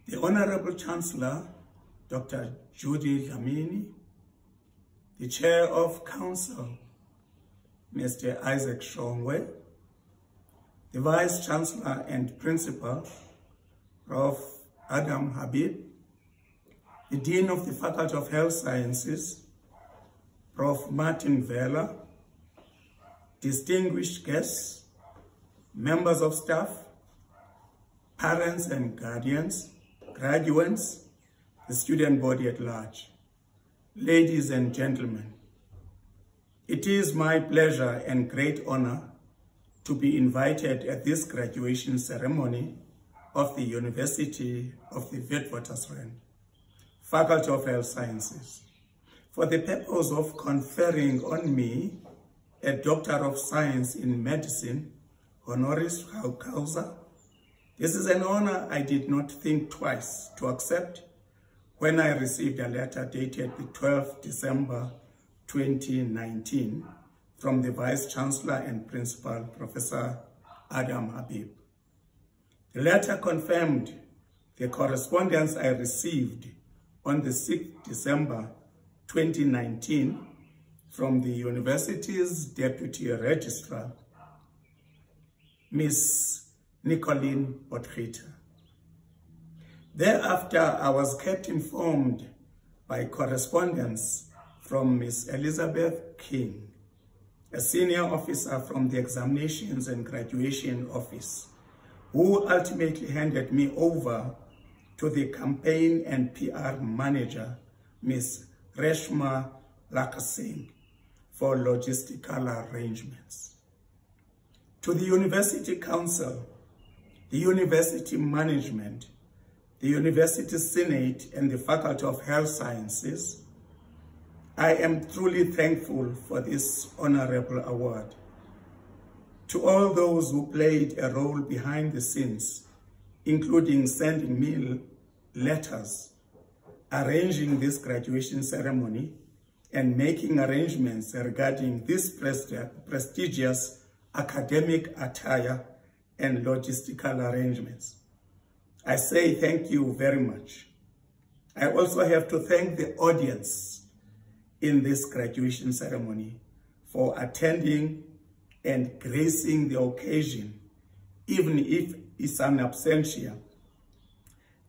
the Honorable Chancellor, Dr. Judy Dlamini, the Chair of Council, Mr. Isaac Shongwe, the Vice Chancellor and Principal, Prof. Adam Habib, the Dean of the Faculty of Health Sciences, Prof. Martin Vela, distinguished guests, members of staff, parents and guardians, graduates, the student body at large, ladies and gentlemen, it is my pleasure and great honor to be invited at this graduation ceremony of the University of the Witwatersrand, Faculty of Health Sciences, for the purpose of conferring on me a Doctor of Science in Medicine, honoris causa. This is an honor I did not think twice to accept when I received a letter dated the 12th December 2019 from the Vice Chancellor and Principal, Professor Adam Habib. The letter confirmed the correspondence I received on the 6th December 2019 from the university's Deputy Registrar, Ms. Nicoline Potgieter. Thereafter, I was kept informed by correspondence from Ms. Elizabeth King, a senior officer from the Examinations and Graduation Office, who ultimately handed me over to the campaign and PR manager, Ms. Reshma Lakasingh, for logistical arrangements. To the University Council, the University Management, the University Senate, and the Faculty of Health Sciences, I am truly thankful for this honorable award. To all those who played a role behind the scenes, including sending me letters, arranging this graduation ceremony, and making arrangements regarding this prestigious academic attire and logistical arrangements, I say thank you very much. I also have to thank the audience in this graduation ceremony for attending and gracing the occasion, even if it's an absentia.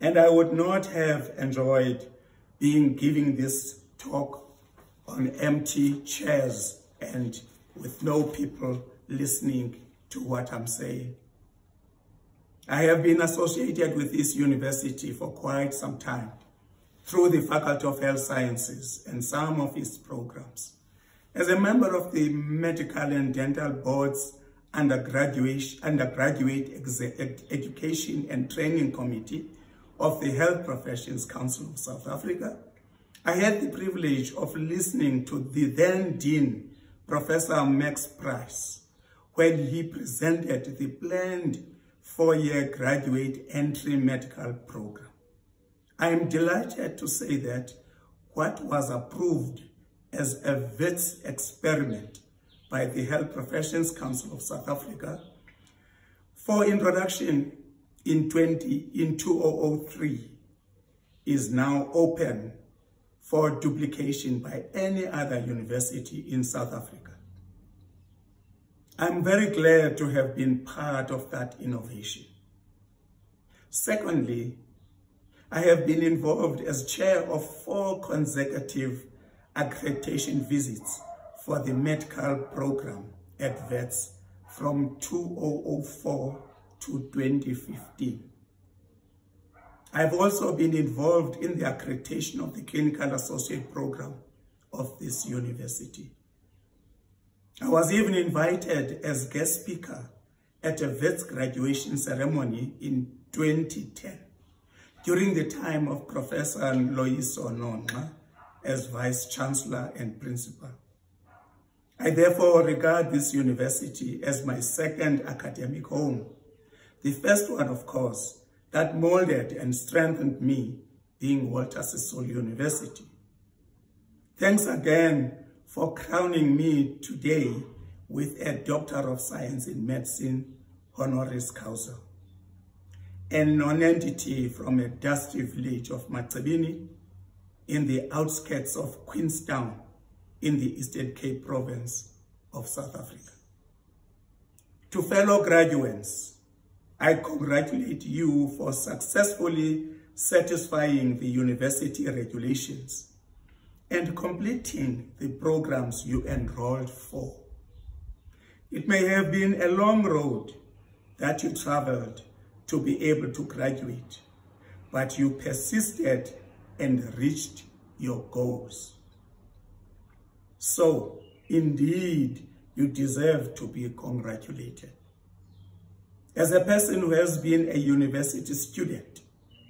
And I would not have enjoyed giving this talk on empty chairs and with no people listening to what I'm saying. I have been associated with this university for quite some time through the Faculty of Health Sciences and some of its programs. As a member of the Medical and Dental Board's Undergraduate Education and Training Committee of the Health Professions Council of South Africa, I had the privilege of listening to the then Dean, Professor Max Price, when he presented the planned 4-year graduate entry medical program. I am delighted to say that what was approved as a Wits experiment by the Health Professions Council of South Africa for introduction in 2003 is now open for duplication by any other university in South Africa. I'm very glad to have been part of that innovation. Secondly, I have been involved as chair of 4 consecutive accreditation visits for the medical program at Wits from 2004 to 2015. I've also been involved in the accreditation of the clinical associate program of this university. I was even invited as guest speaker at a Wits graduation ceremony in 2010, during the time of Professor Loyiso Nonxa as Vice Chancellor and Principal. I therefore regard this university as my second academic home. The first one, of course, that molded and strengthened me, being Walter Sisulu University. Thanks again for crowning me today with a Doctor of Science in Medicine, honoris causa. a non-entity from a dusty village of Matsebini in the outskirts of Queenstown in the Eastern Cape province of South Africa. To fellow graduates, I congratulate you for successfully satisfying the university regulations and completing the programs you enrolled for. It may have been a long road that you traveled to be able to graduate, but you persisted and reached your goals. So, indeed, you deserve to be congratulated. As a person who has been a university student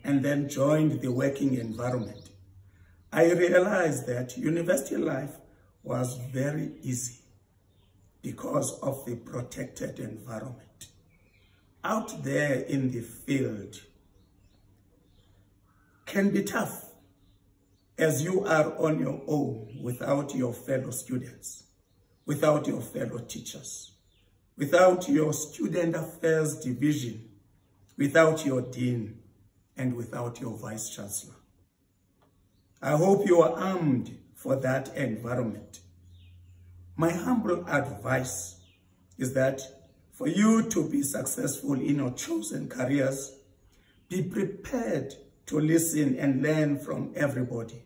and then joined the working environment, I realized that university life was very easy because of the protected environment. Out there in the field can be tough as you are on your own without your fellow students, without your fellow teachers, without your student affairs division, without your dean, and without your vice chancellor. I hope you are armed for that environment. My humble advice is that for you to be successful in your chosen careers, be prepared to listen and learn from everybody.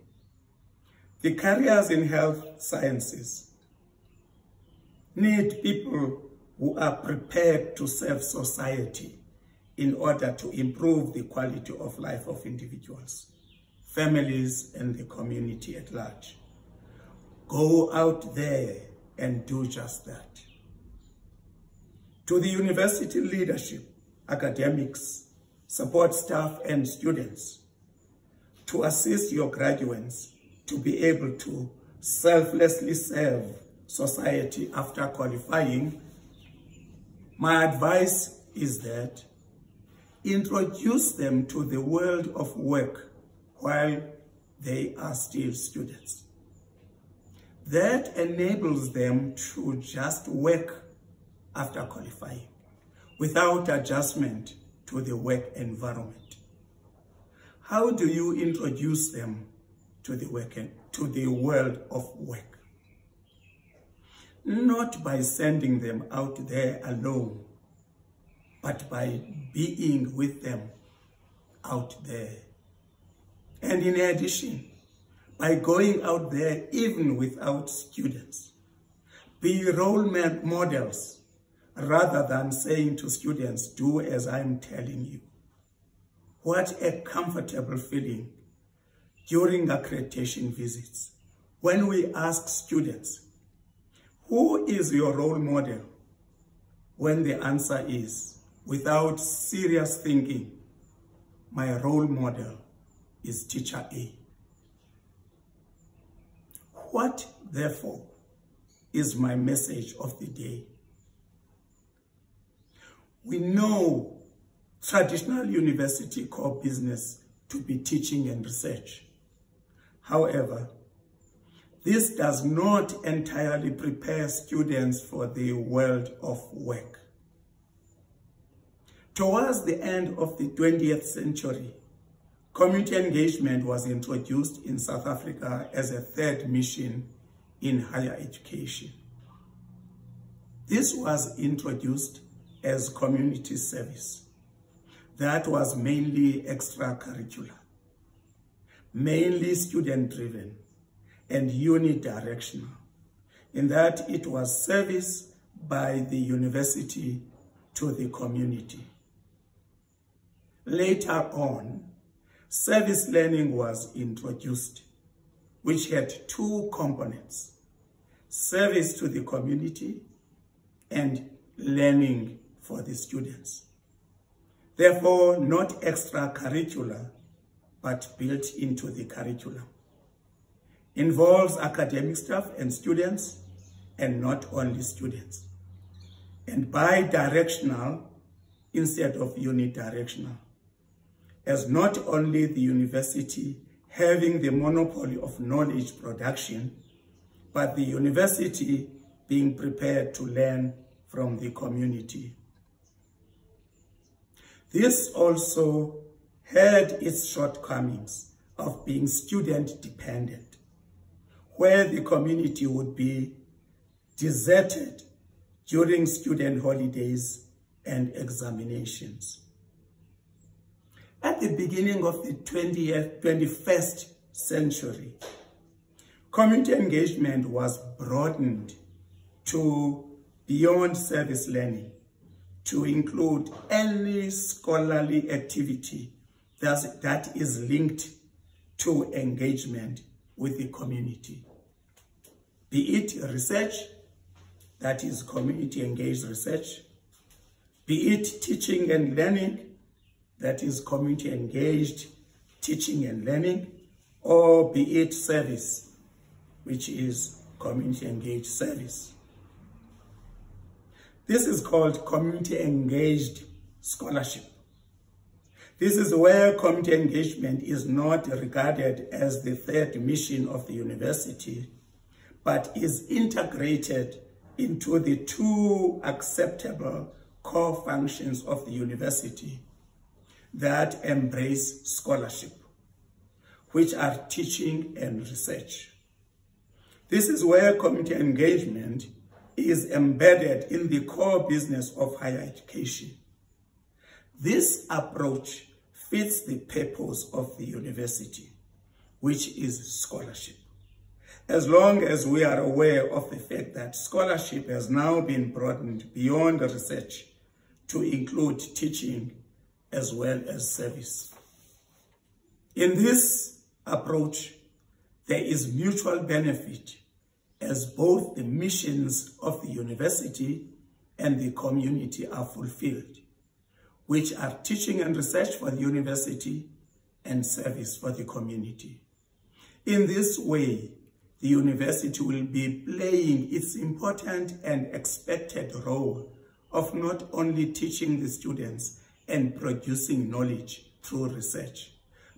The careers in health sciences need people who are prepared to serve society in order to improve the quality of life of individuals, families, and the community at large. Go out there and do just that. To the university leadership, academics, support staff, and students, to assist your graduates to be able to selflessly serve society after qualifying, my advice is that introduce them to the world of work while they are still students. That enables them to just work after qualifying without adjustment to the work environment. How do you introduce them to the world of work? Not by sending them out there alone, but by being with them out there. And in addition, by going out there even without students. Be role models rather than saying to students, do as I'm telling you. What a comfortable feeling during accreditation visits when we ask students, who is your role model? When the answer is, without serious thinking, my role model is Teacher A. What, therefore, is my message of the day? We know traditional university core business to be teaching and research. However, this does not entirely prepare students for the world of work. Towards the end of the 20th century, community engagement was introduced in South Africa as a third mission in higher education. This was introduced as community service. That was mainly extracurricular, mainly student-driven, and unidirectional, in that it was service by the university to the community. Later on, service learning was introduced, which had two components: service to the community and learning for the students. Therefore, not extracurricular, but built into the curriculum. Involves academic staff and students, and not only students. And bi-directional instead of unidirectional, as not only the university having the monopoly of knowledge production, but the university being prepared to learn from the community. This also had its shortcomings of being student-dependent, where the community would be deserted during student holidays and examinations. At the beginning of the 21st century, community engagement was broadened to beyond service learning to include any scholarly activity that is linked to engagement with the community. Be it research, that is community engaged research, be it teaching and learning, that is community engaged teaching and learning, or be it service, which is community engaged service. This is called community engaged scholarship. This is where community engagement is not regarded as the third mission of the university, but is integrated into the two acceptable core functions of the university that embrace scholarship, which are teaching and research. This is where community engagement is embedded in the core business of higher education. This approach fits the purpose of the university, which is scholarship. As long as we are aware of the fact that scholarship has now been broadened beyond research to include teaching as well as service. In this approach, there is mutual benefit as both the missions of the university and the community are fulfilled, which are teaching and research for the university and service for the community. In this way, the university will be playing its important and expected role of not only teaching the students and producing knowledge through research,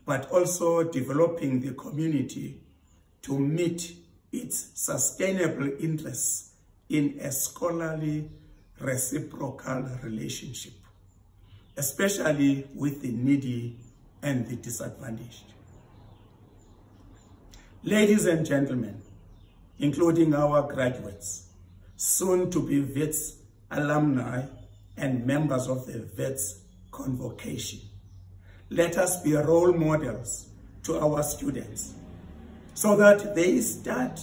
but also developing the community to meet its sustainable interests in a scholarly reciprocal relationship, especially with the needy and the disadvantaged. Ladies and gentlemen, including our graduates, soon to be Wits alumni and members of the Wits convocation, let us be role models to our students so that they start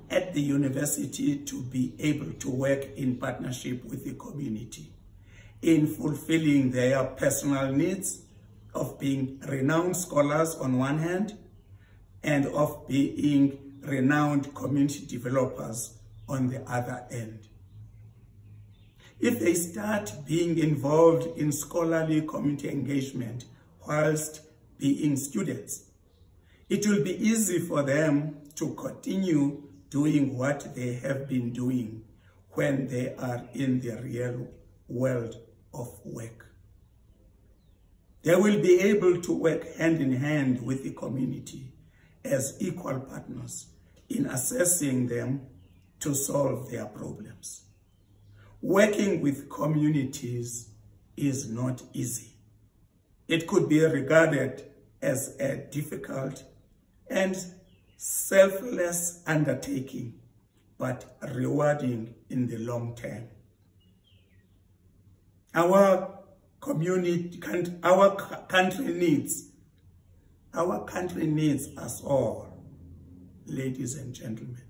at the university to be able to work in partnership with the community in fulfilling their personal needs of being renowned scholars on one hand and of being renowned community developers on the other end. If they start being involved in scholarly community engagement whilst being students, it will be easy for them to continue doing what they have been doing when they are in the real world of work. They will be able to work hand in hand with the community as equal partners in assessing them to solve their problems. Working with communities is not easy. It could be regarded as a difficult and selfless undertaking, but rewarding in the long term. Our country needs us all, ladies and gentlemen.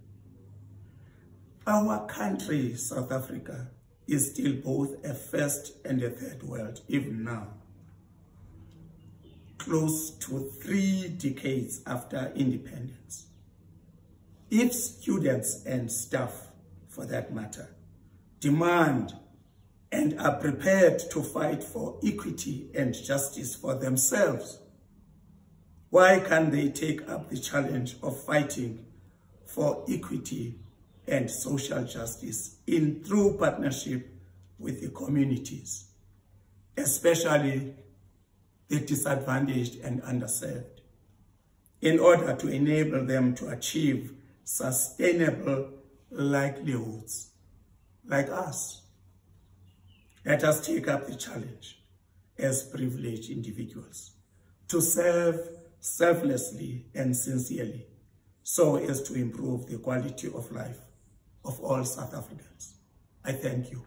Our country, South Africa, is still both a first and a third world, even now, close to 3 decades after independence. If students and staff, for that matter, demand and are prepared to fight for equity and justice for themselves, why can't they take up the challenge of fighting for equity and social justice in true partnership with the communities, especially the disadvantaged and underserved, in order to enable them to achieve sustainable livelihoods like us? Let us take up the challenge as privileged individuals, to serve selflessly and sincerely, so as to improve the quality of life of all South Africans. I thank you.